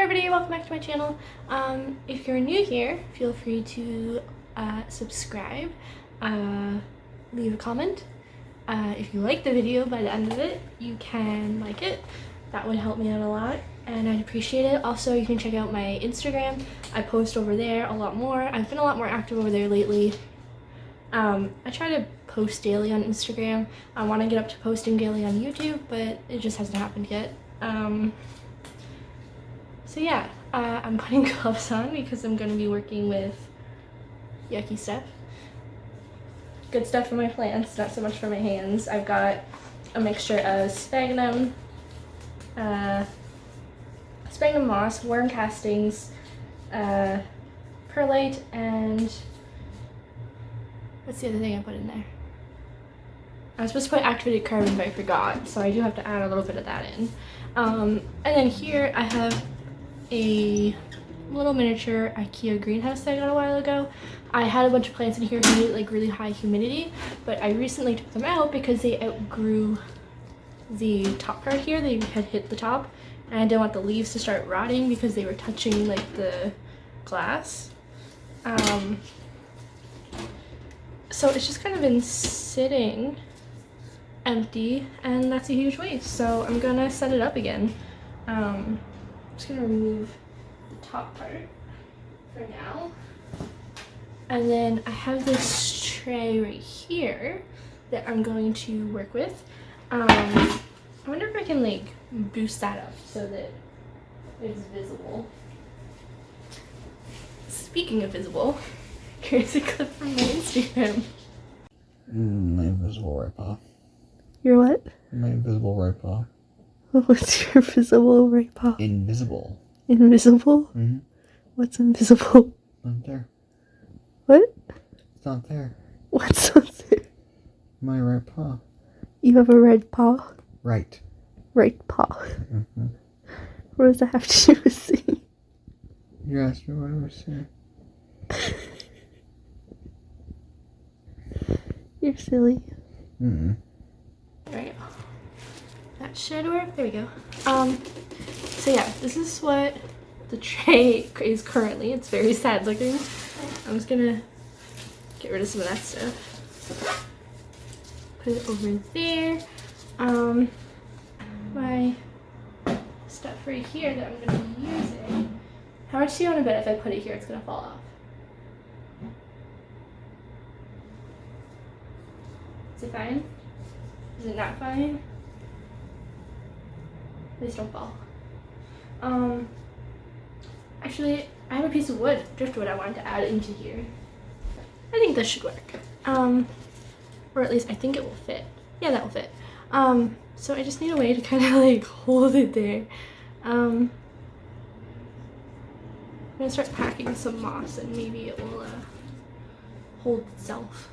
everybody, welcome back to my channel. If you're new here, feel free to subscribe, leave a comment. If you like the video by the end of it, you can like it. That would help me out a lot and I'd appreciate it. Also, you can check out my Instagram. I post over there a lot more. I've been a lot more active over there lately. I try to post daily on Instagram. I want to get up to posting daily on YouTube, but it just hasn't happened yet. So yeah, I'm putting gloves on because I'm going to be working with yucky stuff. Good stuff for my plants, not so much for my hands. I've got a mixture of sphagnum moss, worm castings, perlite, and what's the other thing I put in there? I was supposed to put activated carbon, but I forgot, so I do have to add a little bit of that in. And then here I have a little miniature Ikea greenhouse that I got a while ago. I had a bunch of plants in here who needed like really high humidity, but I recently took them out because they outgrew the top part here. They had hit the top, and I didn't want the leaves to start rotting because they were touching like the glass. So it's just kind of been sitting empty, and that's a huge waste. So I'm gonna set it up again. I'm just gonna remove the top part for now. And then I have this tray right here that I'm going to work with. I wonder if I can like boost that up so that it's visible. Speaking of visible, here's a clip from my Instagram. My invisible right paw. Your what? My invisible right paw. What's your visible right paw? Invisible. Invisible? Mm-hmm. What's invisible? Not there. What? It's not there. What's not there? My right paw. You have a red paw? Right. Right paw. Mm-hmm. What does that have to do with singing? You asked me what I was saying. You're silly. Mm-hmm. There we go. That should work. There we go. So yeah, this is what the tray is currently. It's very sad looking. I'm just gonna get rid of some of that stuff. Put it over there. My stuff right here that I'm gonna be using. How much do you want to bet if I put it here it's gonna fall off? Is it fine? Is it not fine? Please don't fall. Actually, I have a piece of wood, driftwood I wanted to add into here. I think this should work. Or at least I think it will fit. Yeah, that will fit. So I just need a way to kind of like hold it there. I'm gonna start packing some moss and maybe it will hold itself.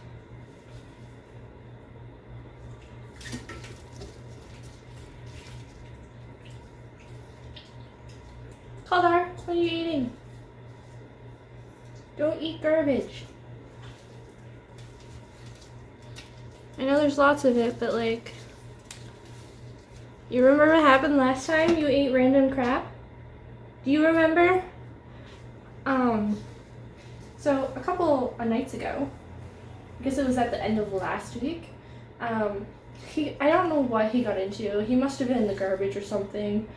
Caldar, what are you eating? Don't eat garbage. I know there's lots of it, but like, you remember what happened last time you ate random crap? Do you remember? So a couple of nights ago, I guess it was at the end of last week, I don't know what he got into. He must have been in the garbage or something.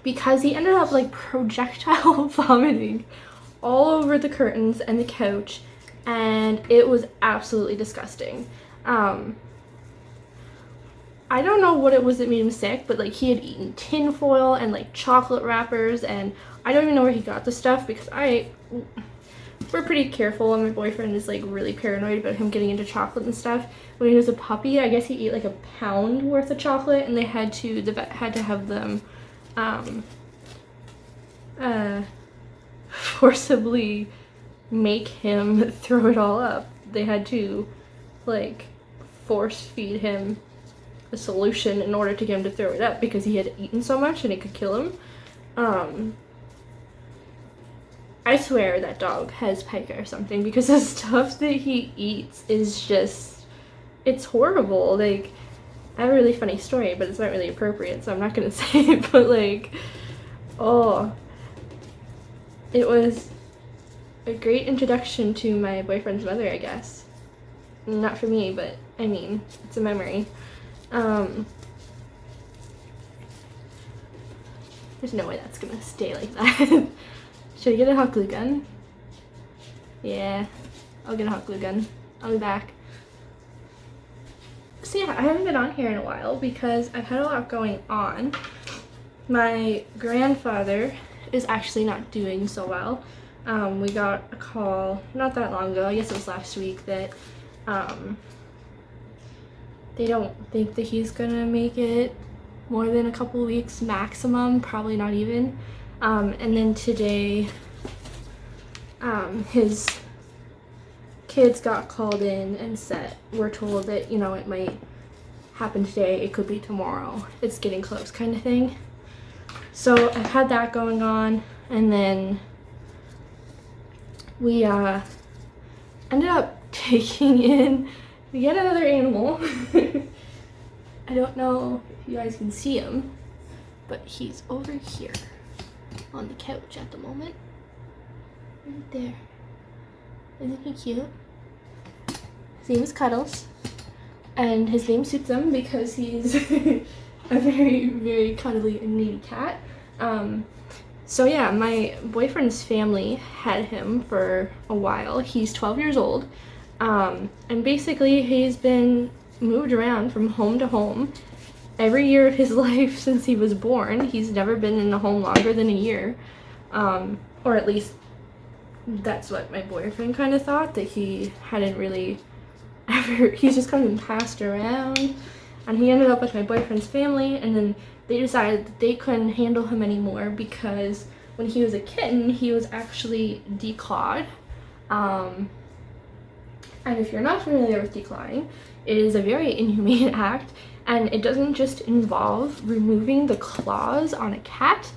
Because he ended up like projectile vomiting all over the curtains and the couch, and it was absolutely disgusting. I don't know what it was that made him sick, but like he had eaten tin foil and like chocolate wrappers, and I don't even know where he got the stuff because we're pretty careful, and my boyfriend is like really paranoid about him getting into chocolate and stuff. When he was a puppy, I guess he ate like a pound worth of chocolate, and the vet had to have them forcibly make him throw it all up. They had to like force feed him a solution in order to get him to throw it up because he had eaten so much and it could kill him. I swear that dog has pica or something because the stuff that he eats is just, it's horrible. Like, I have a really funny story, but it's not really appropriate, so I'm not gonna say it, but like, Oh, it was a great introduction to my boyfriend's mother, I guess. Not for me, but I mean, it's a memory. There's no way that's gonna stay like that. Should I get a hot glue gun? Yeah, I'll get a hot glue gun. I'll be back. So yeah, I haven't been on here in a while because I've had a lot going on. My grandfather is actually not doing so well. We got a call not that long ago, I guess it was last week, that they don't think that he's gonna make it more than a couple weeks maximum, probably not even. And then today, his kids got called in and said, we're told that, you know, it might happen today, it could be tomorrow, it's getting close kind of thing. So I've had that going on, and then we ended up taking in yet another animal. I don't know if you guys can see him, but he's over here on the couch at the moment. Right there. Isn't he cute? His name is Cuddles, and his name suits him because he's a very, very cuddly and needy cat. So yeah, my boyfriend's family had him for a while. He's 12 years old, and basically he's been moved around from home to home every year of his life since he was born. He's never been in a home longer than a year, or at least that's what my boyfriend kind of thought, that he hadn't really ever, he's just kind of been passed around. And he ended up with my boyfriend's family, and then they decided that they couldn't handle him anymore because when he was a kitten, he was actually declawed. And if you're not familiar with declawing, it is a very inhumane act, and it doesn't just involve removing the claws on a cat.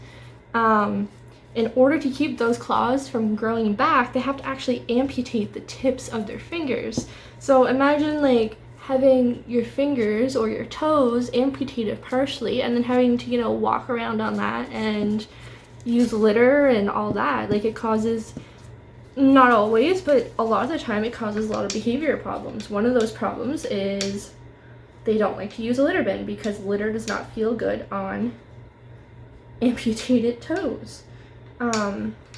In order to keep those claws from growing back, they have to actually amputate the tips of their fingers. So imagine like having your fingers or your toes amputated partially and then having to, you know, walk around on that and use litter and all that. Like, it causes, not always, but a lot of the time it causes a lot of behavior problems. One of those problems is they don't like to use a litter bin because litter does not feel good on amputated toes.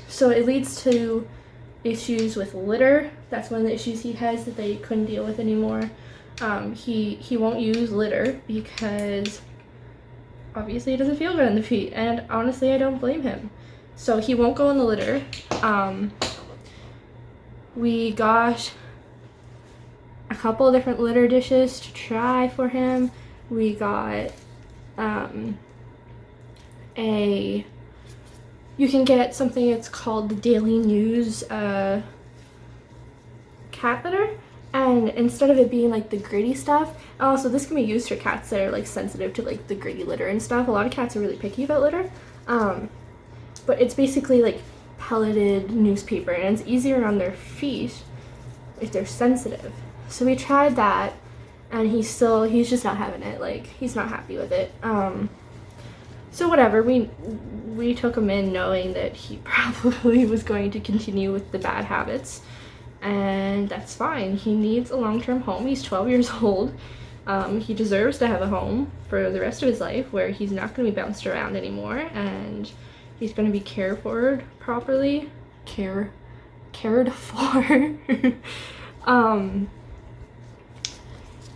So it leads to issues with litter. That's one of the issues he has that they couldn't deal with anymore. He won't use litter because obviously it doesn't feel good on the feet, and honestly I don't blame him. So he won't go in the litter. We got a couple of different litter dishes to try for him. We got you can get something that's called the Daily News cat litter, and instead of it being like the gritty stuff, also this can be used for cats that are like sensitive to like the gritty litter and stuff. A lot of cats are really picky about litter, but it's basically like pelleted newspaper, and it's easier on their feet if they're sensitive. So we tried that, and he's just not having it. Like, he's not happy with it. So whatever, we took him in knowing that he probably was going to continue with the bad habits, and that's fine. He needs a long-term home. He's 12 years old. He deserves to have a home for the rest of his life where he's not going to be bounced around anymore, and he's going to be cared for properly. Cared for.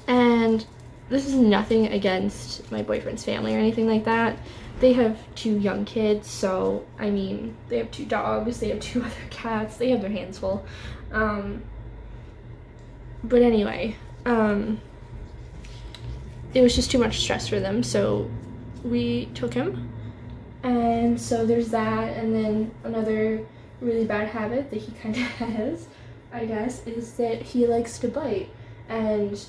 And this is nothing against my boyfriend's family or anything like that. They have 2 young kids, so I mean, they have 2 dogs, they have 2 other cats, they have their hands full. But anyway, it was just too much stress for them, so we took him. And so there's that, and then another really bad habit that he kind of has, I guess, is that he likes to bite. And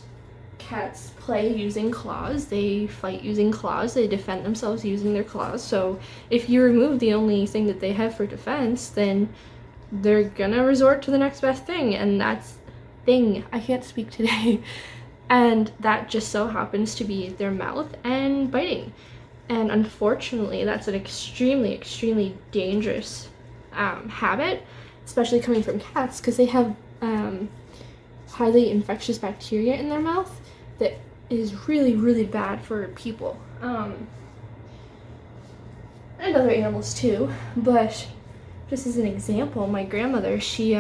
cats play using claws, they fight using claws, they defend themselves using their claws. So if you remove the only thing that they have for defense, then they're gonna resort to the next best thing, and that's I can't speak today. And that just so happens to be their mouth and biting. And unfortunately, that's an extremely, extremely dangerous habit, especially coming from cats, because they have highly infectious bacteria in their mouth that is really, really bad for people. And other animals too, but just as an example, my grandmother, she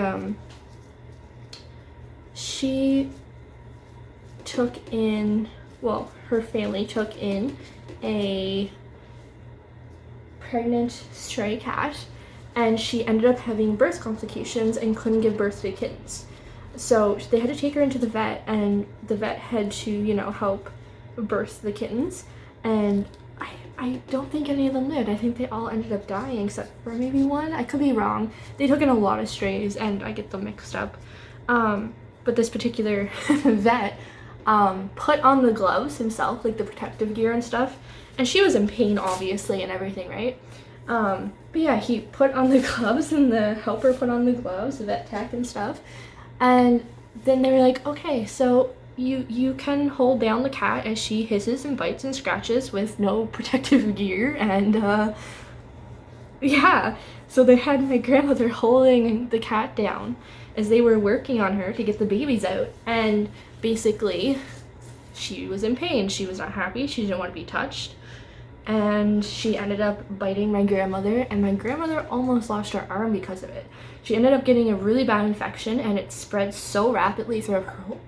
took in, well, her family took in a pregnant stray cat, and she ended up having birth complications and couldn't give birth to kittens. So they had to take her into the vet, and the vet had to, you know, help birth the kittens. And I don't think any of them lived. I think they all ended up dying except for maybe one. I could be wrong. They took in a lot of strays, and I get them mixed up. But this particular vet put on the gloves himself, like the protective gear and stuff. And she was in pain, obviously, and everything, right? But yeah, he put on the gloves, and the helper put on the gloves, the vet tech and stuff. And then they were like, okay, so you can hold down the cat as she hisses and bites and scratches with no protective gear. And yeah, so they had my grandmother holding the cat down as they were working on her to get the babies out. And basically, she was in pain. She was not happy. She didn't want to be touched. And she ended up biting my grandmother, and my grandmother almost lost her arm because of it. She ended up getting a really bad infection, and it spread so rapidly through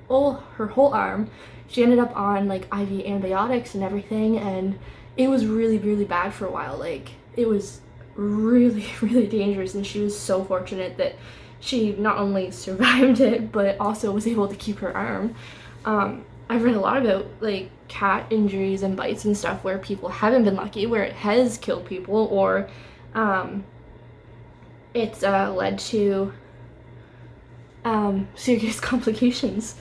her whole arm. She ended up on like IV antibiotics and everything, and it was really, really bad for a while. Like, it was really, really dangerous, and she was so fortunate that she not only survived it, but also was able to keep her arm. I've read a lot about like cat injuries and bites and stuff where people haven't been lucky, where it has killed people, or it's led to serious complications.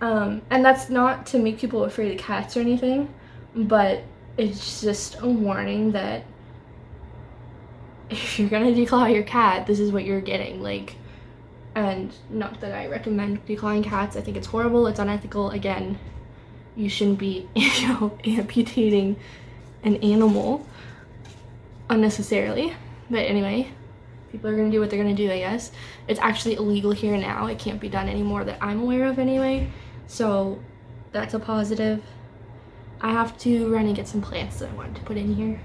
And that's not to make people afraid of cats or anything, but it's just a warning that if you're gonna declaw your cat, this is what you're getting. Like, and not that I recommend declawing cats. I think it's horrible. It's unethical. Again, you shouldn't be, you know, amputating an animal unnecessarily. But anyway, people are gonna do what they're gonna do, I guess. It's actually illegal here now. It can't be done anymore that I'm aware of anyway. So that's a positive. I have to run and get some plants that I wanted to put in here.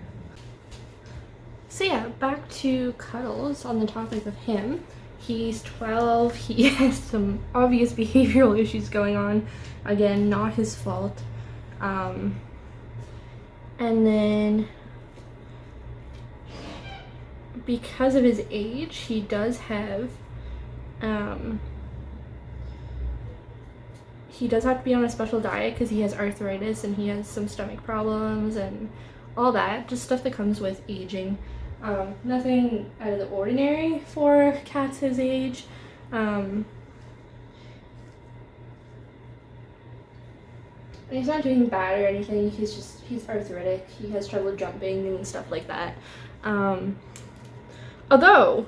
So yeah, back to Cuddles on the topic of him. He's 12. He has some obvious behavioral issues going on. Again, not his fault. And then because of his age, he does have to be on a special diet because he has arthritis and he has some stomach problems and all that, just stuff that comes with aging. Nothing out of the ordinary for cats his age. And he's not doing bad or anything. He's arthritic. He has trouble jumping and stuff like that. Although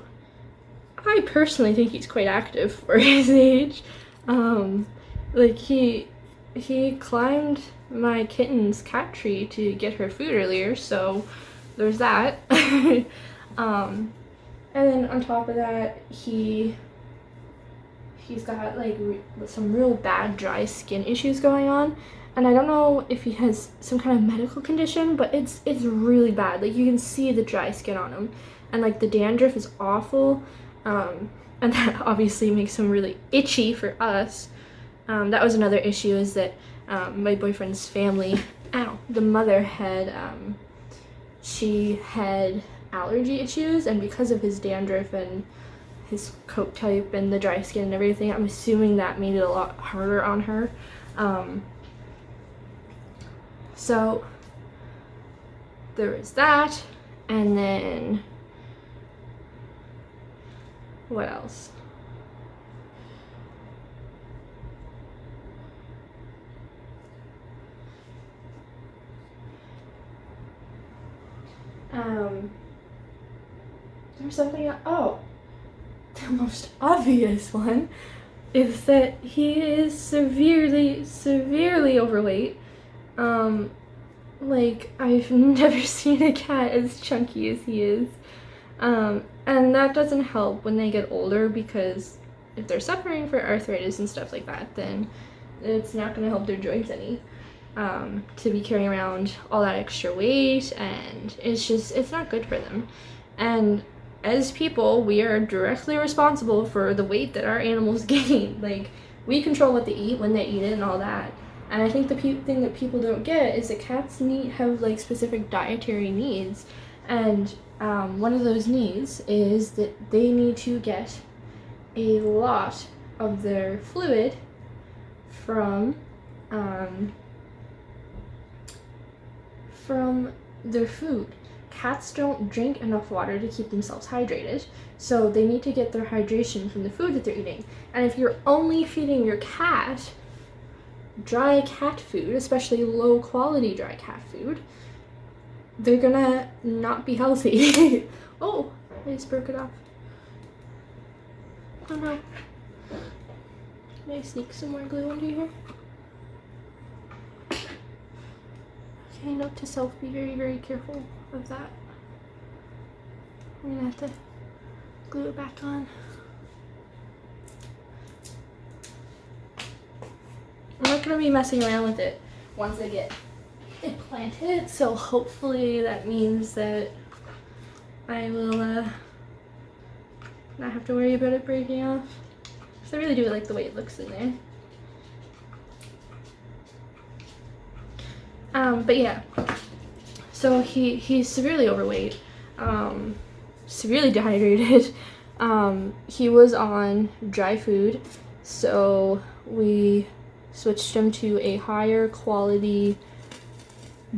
I personally think he's quite active for his age. Like he climbed my kitten's cat tree to get her food earlier, so there's that. And then on top of that, he's got like some real bad dry skin issues going on, and I don't know if he has some kind of medical condition, but it's really bad. Like, you can see the dry skin on him, and like the dandruff is awful, and that obviously makes him really itchy for us. That was another issue, is that my boyfriend's family, the mother had she had allergy issues, and because of his dandruff and his coat type and the dry skin and everything, I'm assuming that made it a lot harder on her. So there was that, and then what else? There's something, the most obvious one is that he is severely overweight. Like, I've never seen a cat as chunky as he is. And that doesn't help when they get older, because if they're suffering for arthritis and stuff like that, then it's not going to help their joints any. To be carrying around all that extra weight, and it's not good for them. And as people, we are directly responsible for the weight that our animals gain. Like, we control what they eat, when they eat it, and all that. And I think the thing that people don't get is that cats have like specific dietary needs, and one of those needs is that they need to get a lot of their fluid from their food. Cats don't drink enough water to keep themselves hydrated, so they need to get their hydration from the food that they're eating. And if you're only feeding your cat dry cat food, especially low quality dry cat food, they're gonna not be healthy. Oh, I just broke it off. Oh no. Can I sneak some more glue under here? Okay, note to self, be very, very careful of that. I'm gonna have to glue it back on. I'm not gonna be messing around with it once I get it planted, so hopefully that means that I will not have to worry about it breaking off. Because I really do like the way it looks in there. But yeah, so he's severely overweight, severely dehydrated. He was on dry food, so we switched him to a higher quality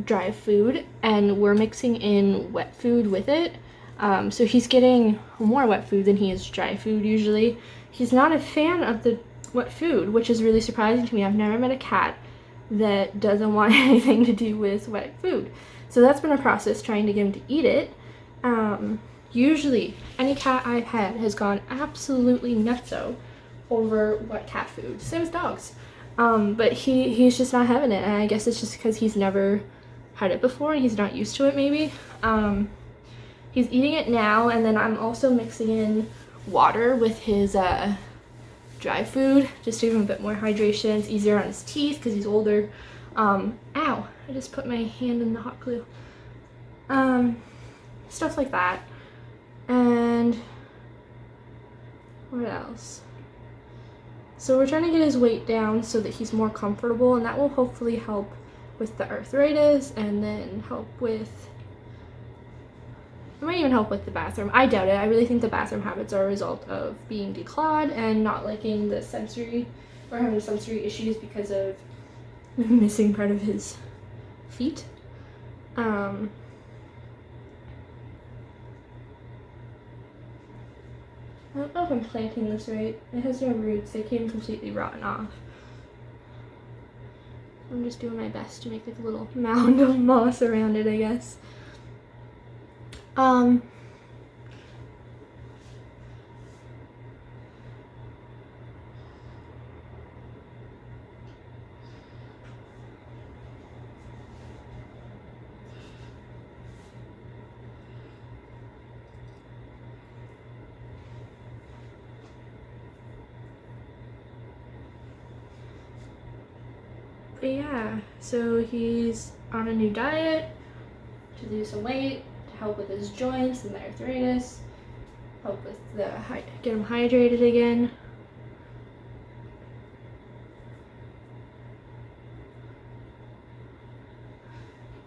dry food, and we're mixing in wet food with it. So he's getting more wet food than he is dry food usually. He's not a fan of the wet food, which is really surprising to me. I've never met a cat that doesn't want anything to do with wet food. So that's been a process, trying to get him to eat it. Usually, any cat I've had has gone absolutely nutso over wet cat food. Same as dogs. But he's just not having it, and I guess it's just because he's never had it before and he's not used to it maybe. He's eating it now, and then I'm also mixing in water with his dry food, just to give him a bit more hydration. It's easier on his teeth because he's older. Ow, I just put my hand in the hot glue. Stuff like that. And what else? So we're trying to get his weight down so that he's more comfortable, and that will hopefully help with the arthritis, and then it might even help with the bathroom. I doubt it. I really think the bathroom habits are a result of being declawed and not liking the sensory, or having sensory issues because of missing part of his feet. I don't know if I'm planting this right. It has no roots. They came completely rotten off. I'm just doing my best to make like a little mound of moss around it, I guess. But yeah, so he's on a new diet to lose some weight, to help with his joints and the arthritis, help with get him hydrated again.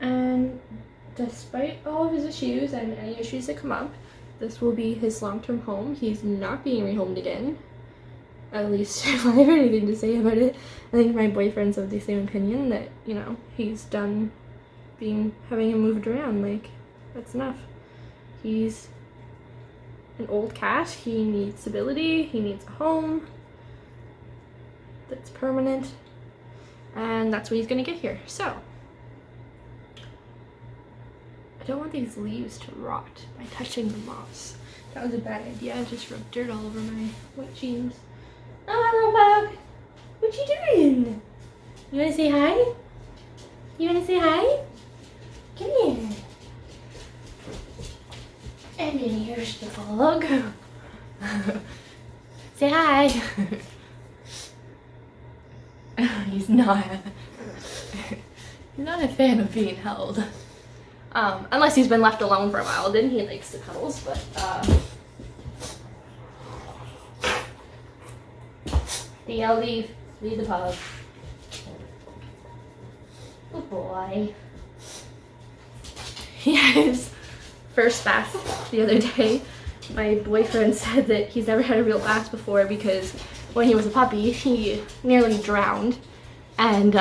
And despite all of his issues and any issues that come up, this will be his long-term home. He's not being rehomed again. At least if I have anything to say about it. I think my boyfriend's of the same opinion, that, you know, he's done having him moved around. Like, that's enough. He's an old cat. He needs stability. He needs a home that's permanent. And that's what he's gonna get here. So, I don't want these leaves to rot by touching the moss. That was a bad idea. I just rubbed dirt all over my white jeans. Oh, Robug! What you doing? You wanna say hi? You wanna say hi? mini here's the dog. Say hi. He's not. He's not a fan of being held. Unless he's been left alone for a while, then he likes the cuddles, but DL, leave the pug. Good boy. He had his first bath the other day. My boyfriend said that he's never had a real bath before because when he was a puppy, he nearly drowned, and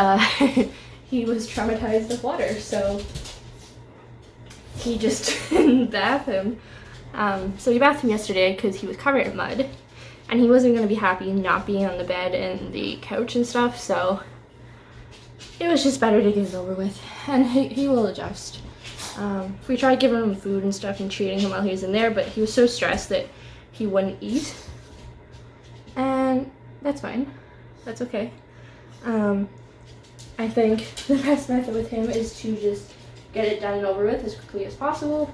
he was traumatized with water, so he just didn't bath him. So we bathed him yesterday because he was covered in mud, and he wasn't going to be happy not being on the bed and the couch and stuff, so it was just better to get it over with, and he will adjust. We tried giving him food and stuff and treating him while he was in there, but he was so stressed that he wouldn't eat, and that's fine. That's okay. I think the best method with him is to just get it done and over with as quickly as possible,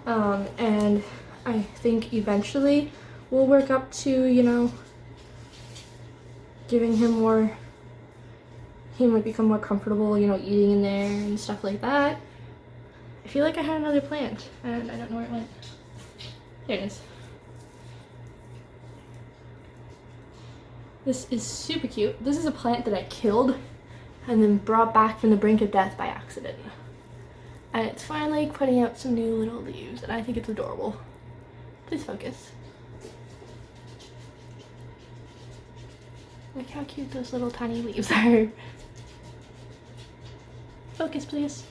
and I think eventually we'll work up to, you know, giving him more, he might become more comfortable, you know, eating in there and stuff like that. I feel like I had another plant and I don't know where it went. There it is. This is super cute. This is a plant that I killed and then brought back from the brink of death by accident. And it's finally putting out some new little leaves, and I think it's adorable. Please focus. Look how cute those little tiny leaves are. Focus, please.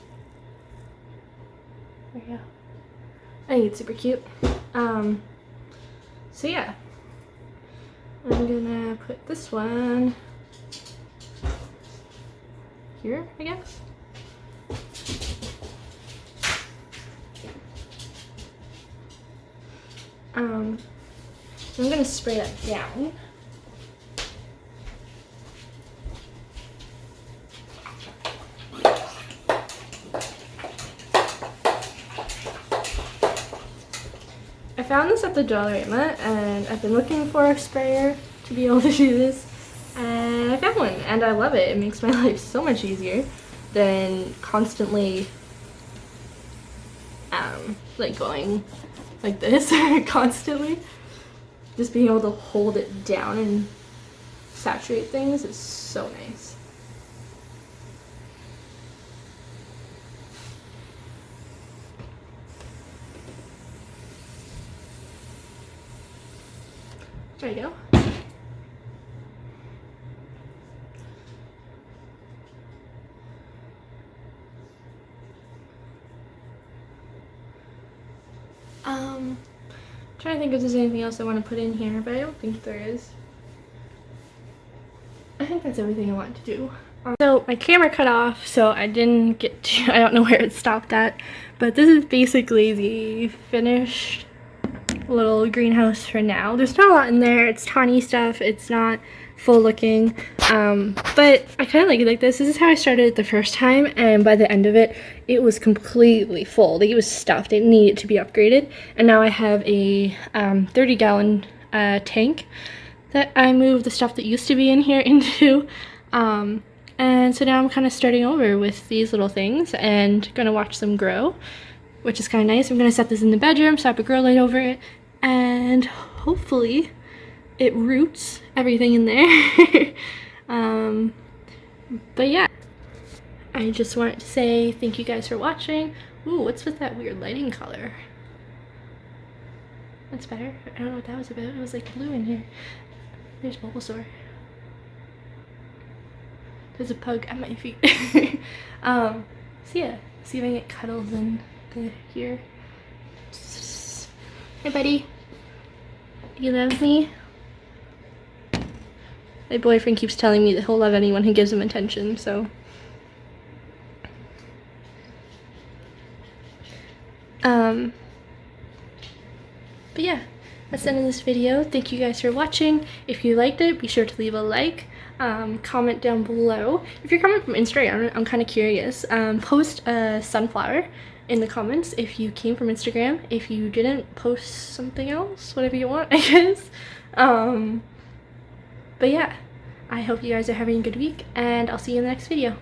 There we go. I think it's super cute. So yeah. I'm gonna put this one here, I guess. So I'm gonna spray that down. I found this at the Dollarama, and I've been looking for a sprayer to be able to do this, and I found one, and I love it. It makes my life so much easier than constantly like going like this constantly. Just being able to hold it down and saturate things is so nice. There you go. Trying to think if there's anything else I want to put in here, but I don't think there is. I think that's everything I want to do. So my camera cut off, so I didn't get to, I don't know where it stopped at, but this is basically the finished little greenhouse for now. There's not a lot in there. It's tiny stuff. It's not full looking, but I kind of like it like this. This is how I started it the first time, and by the end of it, it was completely full. Like, it was stuffed. It needed to be upgraded, and now I have a 30-gallon tank that I moved the stuff that used to be in here into, and so now I'm kind of starting over with these little things and gonna watch them grow, which is kind of nice. I'm gonna set this in the bedroom, so I have a grow light over it, and hopefully it roots everything in there. But yeah, I just wanted to say thank you guys for watching. Ooh, what's with that weird lighting color? That's better. I don't know what that was about. It was like blue in here. There's Bulbasaur. There's a pug at my feet. So yeah, see if I can get cuddles in here. Hey buddy, you love me? My boyfriend keeps telling me that he'll love anyone who gives him attention, so. But yeah, that's the end of this video. Thank you guys for watching. If you liked it, be sure to leave a like. Comment down below. If you're coming from Instagram, I'm kind of curious. Post a sunflower in the comments if you came from Instagram. If you didn't, post something else, whatever you want, I guess. But yeah, I hope you guys are having a good week, and I'll see you in the next video.